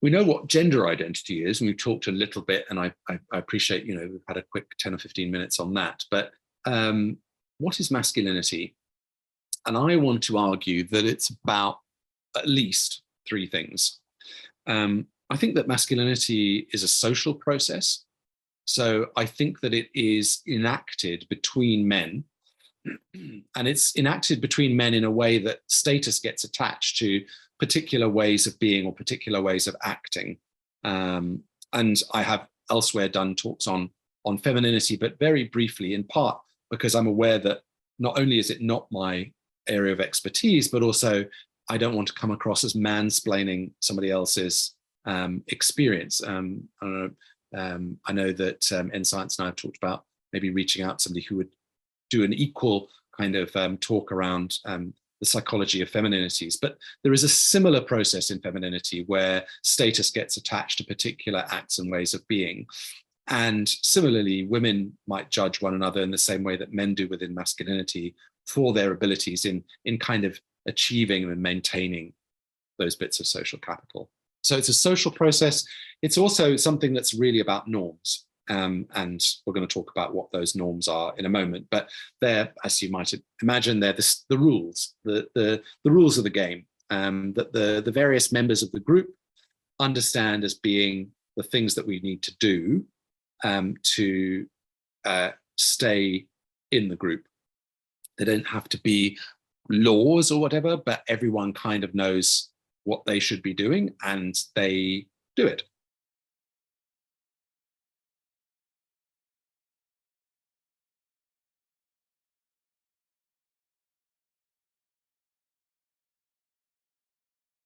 we know what gender identity is, and we've talked a little bit, and I appreciate, we've had a quick 10 or 15 minutes on that, but what is masculinity? And I want to argue that it's about at least three things. I think that masculinity is a social process. So I think that it is enacted between men, and it's enacted between men in a way that status gets attached to particular ways of being or particular ways of acting. And I have elsewhere done talks on femininity, but very briefly, in part because I'm aware that not only is it not my area of expertise, but also I don't want to come across as mansplaining somebody else's experience. I know that nscience and I have talked about maybe reaching out to somebody who would do an equal kind of talk around the psychology of femininities. But there is a similar process in femininity where status gets attached to particular acts and ways of being. And similarly, women might judge one another in the same way that men do within masculinity for their abilities in kind of achieving and maintaining those bits of social capital. So it's a social process. It's also something that's really about norms. And we're going to talk about what those norms are in a moment. But they're, as you might imagine, they're the rules, the rules of the game that the various members of the group understand as being the things that we need to do to stay in the group. They don't have to be laws or whatever, but everyone kind of knows what they should be doing and they do it.